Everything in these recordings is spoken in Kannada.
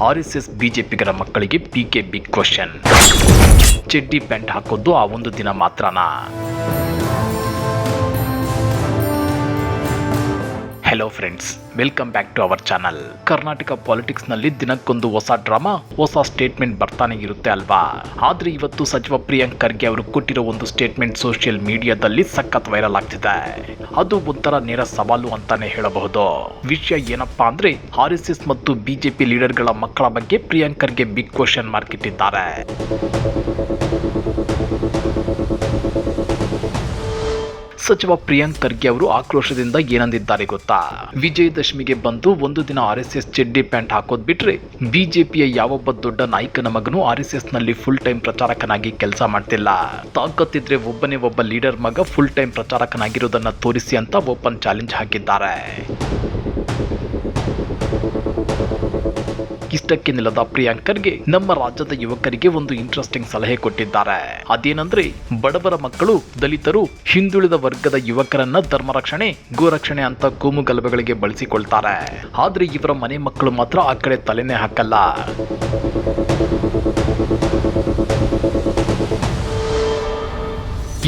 RSS ಬಿಜೆಪಿಗರ ಮಕ್ಕಳಿಗೆ PK ಬಿಗ್ ಕ್ವಶನ್. ಚಡ್ಡಿ ಪ್ಯಾಂಟ್ ಹಾಕೋದು ಆ ಒಂದು ದಿನ ಮಾತ್ರನಾ? Hello friends, welcome back to our channel. Karnataka politics ನಲ್ಲಿ ದಿನಕ್ಕೊಂದು ಹೊಸ ಡ್ರಾಮಾ, ಹೊಸ ಸ್ಟೇಟ್ಮೆಂಟ್ ಬರ್ತಾನೆ ಇರುತ್ತೆ ಅಲ್ವಾ? ಆದ್ರೆ ಇವತ್ತು ಸಚಿವ ಪ್ರಿಯಾಂಕ್ ಖರ್ಗೆ ಅವರು ಕೊಟ್ಟಿರೋ ಒಂದು ಸ್ಟೇಟ್ಮೆಂಟ್ ಸೋಷಿಯಲ್ ಮೀಡಿಯಾದಲ್ಲಿ ಸಖತ್ ವೈರಲ್ ಆಗ್ತಿದೆ. ಅದು ಒಂಥರ ನೇರ ಸವಾಲು ಅಂತಾನೆ ಹೇಳಬಹುದು. ವಿಷಯ ಏನಪ್ಪಾ ಅಂದ್ರೆ RSS ಮತ್ತು ಬಿಜೆಪಿ ಲೀಡರ್ಗಳ ಮಕ್ಕಳ ಬಗ್ಗೆ Priyank Kharge big question mark ಇಟ್ಟಿದ್ದಾರೆ. ಸಚಿವ ಪ್ರಿಯಾಂಕ್ ಖರ್ಗೆ ಅವರು ಆಕ್ರೋಶದಿಂದ ಏನಂದಿದ್ದಾರೆ ಗೊತ್ತಾ? ವಿಜಯದಶಮಿಗೆ ಬಂದು ಒಂದು ದಿನ RSS ಚಡ್ಡಿ ಪ್ಯಾಂಟ್ ಹಾಕೋದ್ ಬಿಟ್ರೆ ಬಿಜೆಪಿಯ ಯಾವೊಬ್ಬ ದೊಡ್ಡ ನಾಯಕನ ಮಗನು RSS ನಲ್ಲಿ ಫುಲ್ ಟೈಮ್ ಪ್ರಚಾರಕನಾಗಿ ಕೆಲಸ ಮಾಡ್ತಿಲ್ಲ. ತಾಕತ್ತಿದ್ರೆ ಒಬ್ಬನೇ ಒಬ್ಬ ಲೀಡರ್ ಮಗ ಫುಲ್ ಟೈಮ್ ಪ್ರಚಾರಕನಾಗಿರೋದನ್ನ ತೋರಿಸಿ ಅಂತ ಓಪನ್ ಚಾಲೆಂಜ್ ಹಾಕಿದ್ದಾರೆ. ಇಷ್ಟಕ್ಕೆ ನಿಲ್ಲದ ಪ್ರಿಯಾಂಕ್ ಖರ್ಗೆ ನಮ್ಮ ರಾಜ್ಯದ ಯುವಕರಿಗೆ ಒಂದು ಇಂಟ್ರೆಸ್ಟಿಂಗ್ ಸಲಹೆ ಕೊಟ್ಟಿದ್ದಾರೆ. ಅದೇನಂದ್ರೆ, ಬಡವರ ಮಕ್ಕಳು, ದಲಿತರು, ಹಿಂದುಳಿದ ವರ್ಗದ ಯುವಕರನ್ನ ಧರ್ಮರಕ್ಷಣೆ, ಗೋರಕ್ಷಣೆ ಅಂತ ಕೋಮು ಗಲಭೆಗಳಿಗೆ ಬಳಸಿಕೊಳ್ತಾರೆ. ಆದ್ರೆ ಇವರ ಮನೆ ಮಕ್ಕಳು ಮಾತ್ರ ಆ ಕಡೆ ತಲೆನೇ ಹಾಕಲ್ಲ.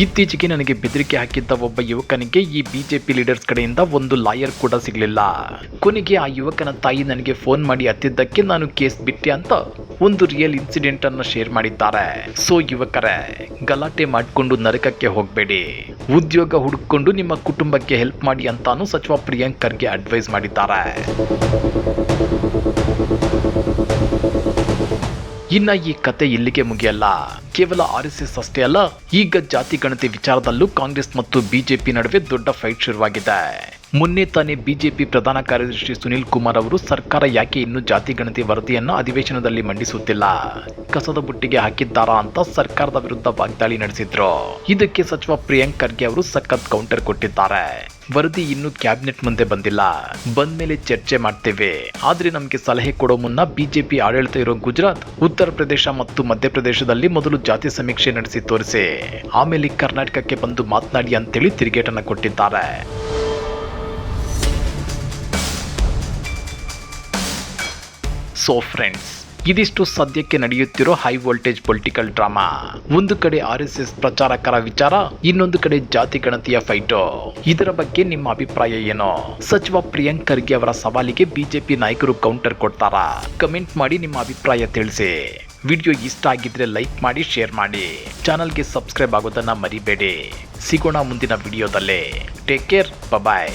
ಇತ್ತೀಚೆಗೆ ನನಗೆ ಬೆದರಿಕೆ ಹಾಕಿದ್ದ ಒಬ್ಬ ಯುವಕನಿಗೆ ಈ ಬಿಜೆಪಿ ಲೀಡರ್ಸ್ ಕಡೆಯಿಂದ ಒಂದು ಲಾಯರ್ ಕೂಡ ಸಿಗಲಿಲ್ಲ. ಕೊನೆಗೆ ಆ ಯುವಕನ ತಾಯಿ ನನಗೆ ಫೋನ್ ಮಾಡಿ ಹತ್ತಿದ್ದಕ್ಕೆ ನಾನು ಕೇಸ್ ಬಿಟ್ಟೆ ಅಂತ ಒಂದು ರಿಯಲ್ ಇನ್ಸಿಡೆಂಟ್ ಅನ್ನು ಶೇರ್ ಮಾಡಿದ್ದಾರೆ. ಸೊ ಯುವಕರೇ, ಗಲಾಟೆ ಮಾಡಿಕೊಂಡು ನರಕಕ್ಕೆ ಹೋಗಬೇಡಿ, ಉದ್ಯೋಗ ಹುಡುಕೊಂಡು ನಿಮ್ಮ ಕುಟುಂಬಕ್ಕೆ ಹೆಲ್ಪ್ ಮಾಡಿ ಅಂತಾನು ಸಚಿವ ಪ್ರಿಯಾಂಕ್ ಖರ್ಗೆ ಅಡ್ವೈಸ್ ಮಾಡಿದ್ದಾರೆ. ಇನ್ನ ಈ ಕತೆ ಇಲ್ಲಿಗೆ ಮುಗಿಯಲ್ಲ. ಕೇವಲ RSS ಅಷ್ಟೇ ಅಲ್ಲ, ಈಗ ಜಾತಿ ಗಣತಿ ವಿಚಾರದಲ್ಲೂ ಕಾಂಗ್ರೆಸ್ ಮತ್ತು ಬಿಜೆಪಿ ನಡುವೆ ದೊಡ್ಡ ಫೈಟ್ ಶುರುವಾಗಿದೆ. ಮೊನ್ನೆ ತಾನೇ ಬಿಜೆಪಿ ಪ್ರಧಾನ ಕಾರ್ಯದರ್ಶಿ ಸುನೀಲ್ ಕುಮಾರ್ ಅವರು ಸರ್ಕಾರ ಯಾಕೆ ಇನ್ನೂ ಜಾತಿ ಗಣತಿ ವರದಿಯನ್ನು ಅಧಿವೇಶನದಲ್ಲಿ ಮಂಡಿಸುತ್ತಿಲ್ಲ, ಕಸದ ಬುಟ್ಟಿಗೆ ಹಾಕಿದ್ದಾರಾ ಅಂತ ಸರ್ಕಾರದ ವಿರುದ್ಧ ವಾಗ್ದಾಳಿ ನಡೆಸಿದ್ರು. ಇದಕ್ಕೆ ಸಚಿವ ಪ್ರಿಯಾಂಕ್ ಖರ್ಗೆ ಅವರು ಸಖತ್ ಕೌಂಟರ್ ಕೊಟ್ಟಿದ್ದಾರೆ. ವರದಿ ಇನ್ನೂ ಕ್ಯಾಬಿನೆಟ್ ಮುಂದೆ ಬಂದಿಲ್ಲ, ಬಂದ್ಮೇಲೆ ಚರ್ಚೆ ಮಾಡ್ತೇವೆ. ಆದ್ರೆ ನಮಗೆ ಸಲಹೆ ಕೊಡೋ ಮುನ್ನ ಬಿಜೆಪಿ ಆಡಳಿತ ಇರೋ ಗುಜರಾತ್, ಉತ್ತರ ಪ್ರದೇಶ ಮತ್ತು ಮಧ್ಯಪ್ರದೇಶದಲ್ಲಿ ಮೊದಲು ಜಾತಿ ಸಮೀಕ್ಷೆ ನಡೆಸಿ ತೋರಿಸಿ, ಆಮೇಲೆ ಕರ್ನಾಟಕಕ್ಕೆ ಬಂದು ಮಾತನಾಡಿ ಅಂತೇಳಿ ತಿರುಗೇಟನ್ನ ಕೊಟ್ಟಿದ್ದಾರೆ. ಸೊ ಫ್ರೆಂಡ್ಸ್, ಇದಿಷ್ಟು ಸದ್ಯಕ್ಕೆ ನಡೆಯುತ್ತಿರೋ ಹೈ ವೋಲ್ಟೇಜ್ ಪೊಲಿಟಿಕಲ್ ಡ್ರಾಮಾ. ಒಂದು ಕಡೆ RSS ಪ್ರಚಾರಕರ ವಿಚಾರ, ಇನ್ನೊಂದು ಕಡೆ ಜಾತಿ ಗಣತಿಯ ಫೈಟು. ಇದರ ಬಗ್ಗೆ ನಿಮ್ಮ ಅಭಿಪ್ರಾಯ ಏನು? ಸಚಿವ ಪ್ರಿಯಾಂಕ್ ಖರ್ಗೆ ಅವರ ಸವಾಲಿಗೆ ಬಿಜೆಪಿ ನಾಯಕರು ಕೌಂಟರ್ ಕೊಡ್ತಾರಾ? ಕಮೆಂಟ್ ಮಾಡಿ ನಿಮ್ಮ ಅಭಿಪ್ರಾಯ ತಿಳಿಸಿ. ವಿಡಿಯೋ ಇಷ್ಟ ಆಗಿದ್ರೆ ಲೈಕ್ ಮಾಡಿ, ಶೇರ್ ಮಾಡಿ, ಚಾನಲ್ಗೆ ಸಬ್ಸ್ಕ್ರೈಬ್ ಆಗೋದನ್ನ ಮರಿಬೇಡಿ. ಸಿಗೋಣ ಮುಂದಿನ ವಿಡಿಯೋದಲ್ಲಿ. ಟೇಕ್ ಕೇರ್, ಬಾಯ್.